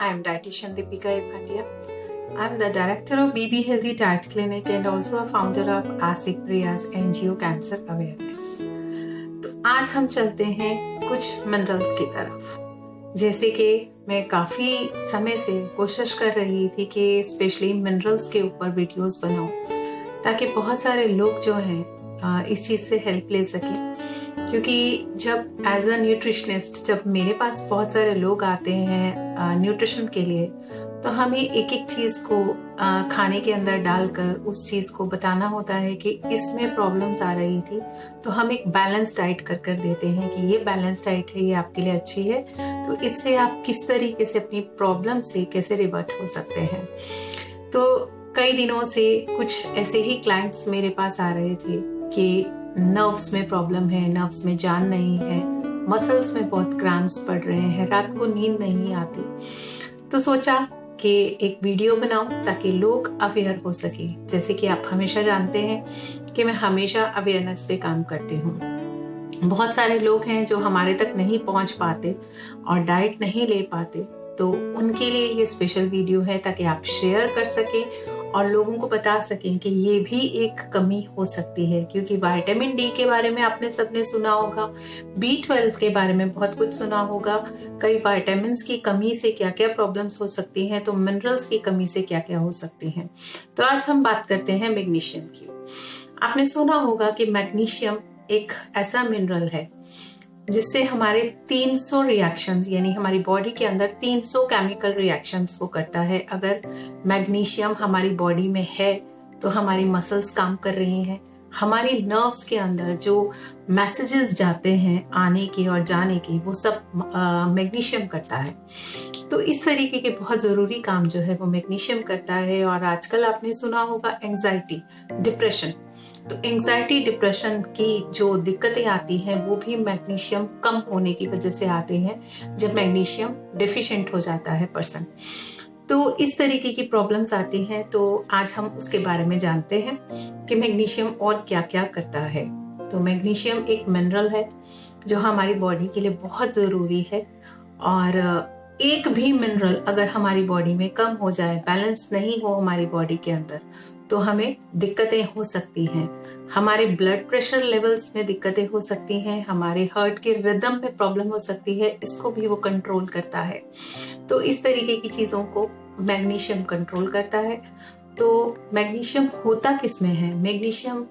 I am dietitian Deepika Bhatia. I am the director of BB Healthy Diet Clinic and also a founder of Asik Priyas NGO Cancer Awareness. तो आज हम चलते हैं कुछ minerals की तरफ। जैसे कि मैं काफ़ी समय से कोशिश कर रही थी कि स्पेशली मिनरल्स के ऊपर वीडियोस बनाऊं, ताकि बहुत सारे लोग जो हैं इस चीज़ से हेल्प ले सकें। क्योंकि जब एज अ न्यूट्रिशनिस्ट जब मेरे पास बहुत सारे लोग आते हैं न्यूट्रिशन के लिए, तो हमें एक एक चीज़ को खाने के अंदर डालकर उस चीज़ को बताना होता है कि इसमें प्रॉब्लम्स आ रही थी, तो हम एक बैलेंस डाइट कर देते हैं कि ये बैलेंस डाइट है, ये आपके लिए अच्छी है, तो इससे आप किस तरीके से अपनी प्रॉब्लम से कैसे रिवर्ट हो सकते हैं। तो कई दिनों से कुछ ऐसे ही क्लाइंट्स मेरे पास आ रहे थे कि नर्व्स में प्रॉब्लम है, नर्व्स में जान नहीं है, मसल्स में बहुत क्रैम्प्स पड़ रहे हैं, रात को नींद नहीं आती। तो सोचा कि एक वीडियो बनाऊं ताकि लोग अवेयर हो सके। जैसे कि आप हमेशा जानते हैं कि मैं हमेशा अवेयरनेस पे काम करती हूँ। बहुत सारे लोग हैं जो हमारे तक नहीं पहुँच पाते और डाइट नहीं ले पाते, तो उनके लिए ये स्पेशल वीडियो है ताकि आप शेयर कर सकें और लोगों को बता सकें कि ये भी एक कमी हो सकती है। क्योंकि विटामिन डी के बारे में आपने सबने सुना होगा, B12 के बारे में बहुत कुछ सुना होगा, कई विटामिन्स की कमी से क्या क्या प्रॉब्लम्स हो सकती हैं, तो मिनरल्स की कमी से क्या क्या हो सकती हैं। तो आज हम बात करते हैं मैग्नीशियम की। आपने सुना होगा कि मैग्नीशियम एक ऐसा मिनरल है जिससे हमारे 300 रिएक्शंस, यानी हमारी बॉडी के अंदर 300 केमिकल रिएक्शंस वो करता है। अगर मैग्नीशियम हमारी बॉडी में है तो हमारी मसल्स काम कर रही हैं, हमारी नर्व्स के अंदर जो मैसेजेस जाते हैं आने के और जाने के, वो सब मैग्नीशियम करता है। तो इस तरीके के बहुत ज़रूरी काम जो है वो मैग्नीशियम करता है। और आजकल आपने सुना होगा एंजाइटी, डिप्रेशन, तो एंजाइटी डिप्रेशन की जो दिक्कतें आती हैं वो भी मैग्नीशियम कम होने की वजह से आते हैं, जब मैग्नीशियम डेफिशिएंट हो जाता है पर्सन। तो इस तरीके की प्रॉब्लम्स आती हैं। तो आज हम उसके बारे में जानते हैं कि मैग्नीशियम और क्या क्या करता है। तो मैग्नीशियम एक मिनरल है जो हमारी बॉडी के लिए बहुत ज़रूरी है। और एक भी मिनरल अगर हमारी बॉडी में कम हो जाए, बैलेंस नहीं हो हमारी बॉडी के अंदर, तो हमें दिक्कतें हो सकती हैं। हमारे ब्लड प्रेशर लेवल्स में दिक्कतें हो सकती हैं, हमारे हार्ट के रिदम में प्रॉब्लम हो सकती है, इसको भी वो कंट्रोल करता है। तो इस तरीके की चीज़ों को मैग्नीशियम कंट्रोल करता है। तो मैग्नीशियम होता किस में है, मैग्नीशियम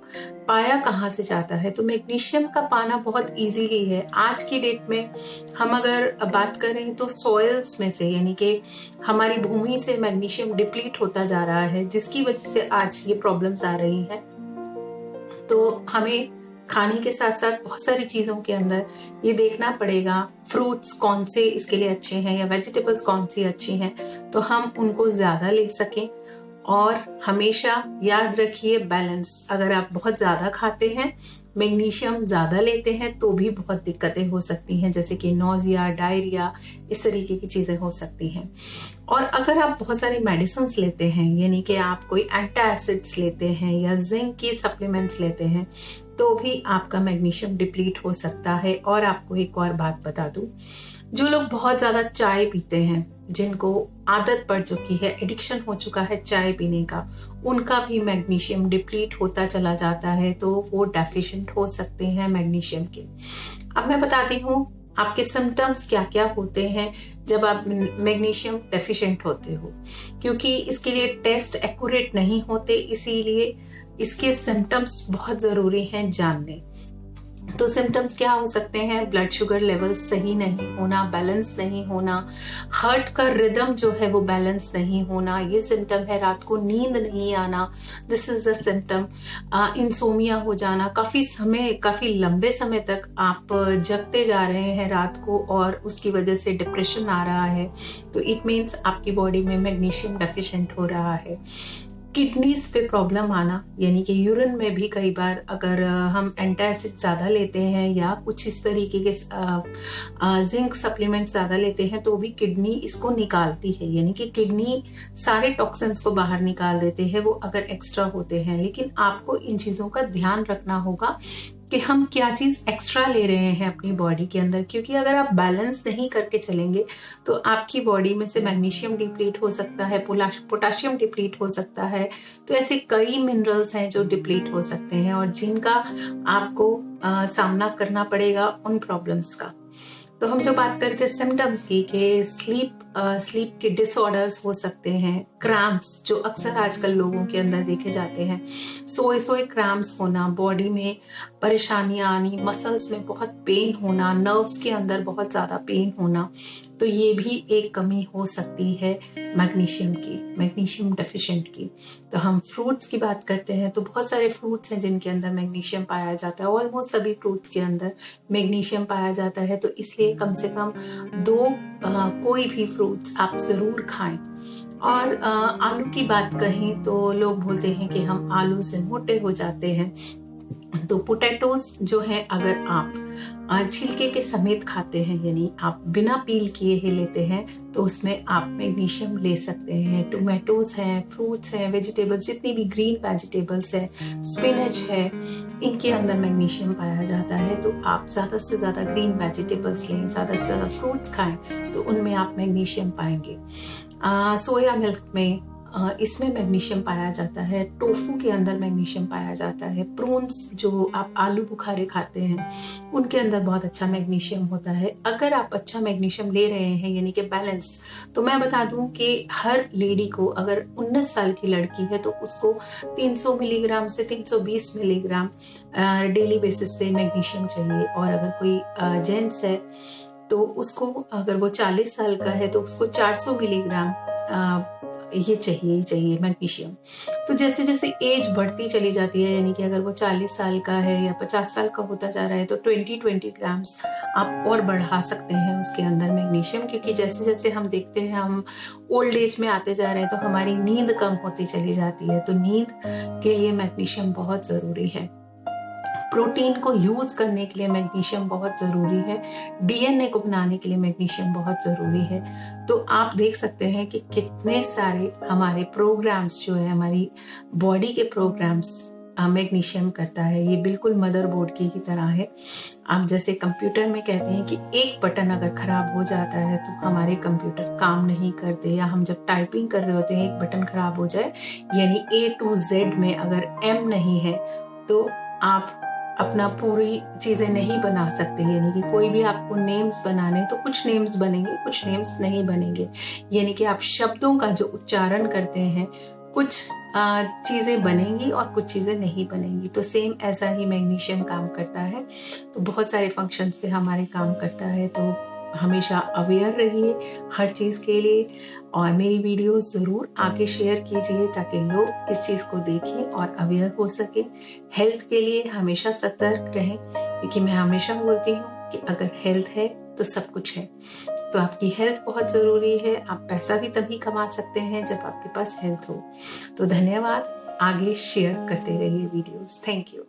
पाया कहाँ से जाता है? तो मैग्नीशियम का पाना बहुत इजीली है। आज की डेट में हम अगर बात करें तो सॉइल्स में से, यानी कि हमारी भूमि से मैग्नीशियम डिप्लीट होता जा रहा है, जिसकी वजह से आज ये प्रॉब्लम्स आ रही हैं। तो हमें खाने के साथ साथ बहुत सारी चीज़ों के अंदर ये देखना पड़ेगा, फ्रूट्स कौन से इसके लिए अच्छे हैं या वेजिटेबल्स कौन सी अच्छी हैं, तो हम उनको ज़्यादा ले सकें। और हमेशा याद रखिए बैलेंस। अगर आप बहुत ज़्यादा खाते हैं, मैग्नीशियम ज़्यादा लेते हैं, तो भी बहुत दिक्कतें हो सकती हैं, जैसे कि नोजिया, डायरिया, इस तरीके की चीज़ें हो सकती हैं। और अगर आप बहुत सारी मेडिसिन्स लेते हैं, यानी कि आप कोई एंटासिड्स लेते हैं या जिंक की सप्लीमेंट्स लेते हैं, तो भी आपका मैग्नीशियम डिप्लीट हो सकता है। और आपको एक और बात बता दूं, जो लोग बहुत ज़्यादा चाय पीते हैं, जिनको आदत पड़ चुकी है, एडिक्शन हो चुका है चाय पीने का, उनका भी मैग्नीशियम डिप्लीट होता चला जाता है, तो वो डेफिशिएंट हो सकते हैं मैग्नीशियम के। अब मैं बताती हूँ आपके सिम्टम्स क्या क्या होते हैं जब आप मैग्नीशियम डेफिशिएंट होते हो, क्योंकि इसके लिए टेस्ट एक्यूरेट नहीं होते, इसीलिए इसके सिम्टम्स बहुत ज़रूरी हैं जानने। तो सिम्टम्स क्या हो सकते हैं? ब्लड शुगर लेवल सही नहीं होना, बैलेंस नहीं होना, हार्ट का रिदम जो है वो बैलेंस नहीं होना, ये सिम्टम है। रात को नींद नहीं आना, this is the symptom. Insomnia हो जाना, काफ़ी लंबे समय तक आप जगते जा रहे हैं रात को और उसकी वजह से डिप्रेशन आ रहा है, तो इट मीन्स आपकी बॉडी में मैग्नीशियम डेफिशिएंट हो रहा है। किडनीज पे प्रॉब्लम आना, यानी कि यूरिन में भी कई बार अगर हम एंटासिड ज़्यादा लेते हैं या कुछ इस तरीके के जिंक सप्लीमेंट ज़्यादा लेते हैं, तो भी किडनी इसको निकालती है, यानी कि किडनी सारे टॉक्सिन्स को बाहर निकाल देते हैं वो अगर एक्स्ट्रा होते हैं। लेकिन आपको इन चीज़ों का ध्यान रखना होगा कि हम क्या चीज़ एक्स्ट्रा ले रहे हैं अपनी बॉडी के अंदर, क्योंकि अगर आप बैलेंस नहीं करके चलेंगे तो आपकी बॉडी में से मैग्नीशियम डिप्लीट हो सकता है, पोटाशियम डिप्लीट हो सकता है। तो ऐसे कई मिनरल्स हैं जो डिप्लीट हो सकते हैं और जिनका आपको सामना करना पड़ेगा उन प्रॉब्लम्स का। तो हम जो बात कर रहे थे सिम्टम्स की, कि स्लीप के डिसऑर्डर्स हो सकते हैं, क्रैम्प्स जो अक्सर आजकल लोगों के अंदर देखे जाते हैं, सोए सोए क्रैम्प्स होना, बॉडी में परेशानियां आनी, मसल्स में बहुत पेन होना, नर्व्स के अंदर बहुत ज़्यादा पेन होना, तो ये भी एक कमी हो सकती है मैग्नीशियम की, मैग्नीशियम डेफिशिएंट की। तो हम फ्रूट्स की बात करते हैं तो बहुत सारे फ्रूट्स हैं जिनके अंदर मैग्नीशियम पाया जाता है, ऑलमोस्ट सभी फ्रूट्स के अंदर मैग्नीशियम पाया जाता है। तो इसलिए कम से कम 2 कोई भी फ्रूट्स आप ज़रूर खाएं। और आलू की बात कहें तो लोग बोलते हैं कि हम आलू से मोटे हो जाते हैं। तो पोटैटोज जो है अगर आप छिलके के समेत खाते हैं, यानी आप बिना पील किए ही लेते हैं, तो उसमें आप मैग्नीशियम ले सकते हैं। टोमेटोज हैं, फ्रूट्स हैं, वेजिटेबल्स, जितनी भी ग्रीन वेजिटेबल्स हैं, स्पिनच है, इनके अंदर मैग्नीशियम पाया जाता है। तो आप ज़्यादा से ज़्यादा ग्रीन वेजिटेबल्स लें, ज़्यादा से ज़्यादा फ्रूट्स खाएं, तो उनमें आप मैग्नीशियम पाएंगे। सोया मिल्क में इसमें मैग्नीशियम पाया जाता है, टोफू के अंदर मैग्नीशियम पाया जाता है, प्रून्स जो आप आलू बुखारे खाते हैं उनके अंदर बहुत अच्छा मैग्नीशियम होता है। अगर आप अच्छा मैग्नीशियम ले रहे हैं यानी कि बैलेंस, तो मैं बता दूं कि हर लेडी को, अगर 19 साल की लड़की है तो उसको 300 मिलीग्राम से 320 मिलीग्राम डेली बेसिस पे मैग्नीशियम चाहिए। और अगर कोई जेंट्स है तो उसको, अगर वो 40 साल का है तो उसको 400 मिलीग्राम ये चाहिए मैग्नीशियम। तो जैसे जैसे एज बढ़ती चली जाती है, यानी कि अगर वो 40 साल का है या 50 साल का होता जा रहा है, तो 20 ग्राम्स आप और बढ़ा सकते हैं उसके अंदर मैग्नीशियम, क्योंकि जैसे जैसे हम देखते हैं हम ओल्ड एज में आते जा रहे हैं तो हमारी नींद कम होती चली जाती है। तो नींद के लिए मैग्नीशियम बहुत ज़रूरी है। प्रोटीन को यूज करने के लिए मैग्नीशियम बहुत ज़रूरी है। डीएनए को बनाने के लिए मैग्नीशियम बहुत ज़रूरी है। तो आप देख सकते हैं कि कितने सारे हमारे प्रोग्राम्स जो है, हमारी बॉडी के प्रोग्राम्स मैग्नीशियम करता है। ये बिल्कुल मदरबोर्ड की ही तरह है। आप जैसे कंप्यूटर में कहते हैं कि एक बटन अगर खराब हो जाता है तो हमारे कंप्यूटर काम नहीं करते, या हम जब टाइपिंग कर रहे होते हैं एक बटन खराब हो जाए, यानी A to Z में अगर M नहीं है तो आप अपना पूरी चीज़ें नहीं बना सकते। यानी कि कोई भी आपको नेम्स बनाने, तो कुछ नेम्स बनेंगे, कुछ नेम्स नहीं बनेंगे। यानी कि आप शब्दों का जो उच्चारण करते हैं, कुछ चीज़ें बनेंगी और कुछ चीज़ें नहीं बनेंगी। तो सेम ऐसा ही मैग्नीशियम काम करता है। तो बहुत सारे फंक्शंस पे हमारे काम करता है। तो हमेशा अवेयर रहिए हर चीज़ के लिए, और मेरी वीडियो ज़रूर आगे शेयर कीजिए ताकि लोग इस चीज़ को देखें और अवेयर हो सके। हेल्थ के लिए हमेशा सतर्क रहें, क्योंकि मैं हमेशा बोलती हूँ कि अगर हेल्थ है तो सब कुछ है। तो आपकी हेल्थ बहुत ज़रूरी है। आप पैसा भी तभी कमा सकते हैं जब आपके पास हेल्थ हो। तो धन्यवाद, आगे शेयर करते रहिए वीडियोस। Thank you.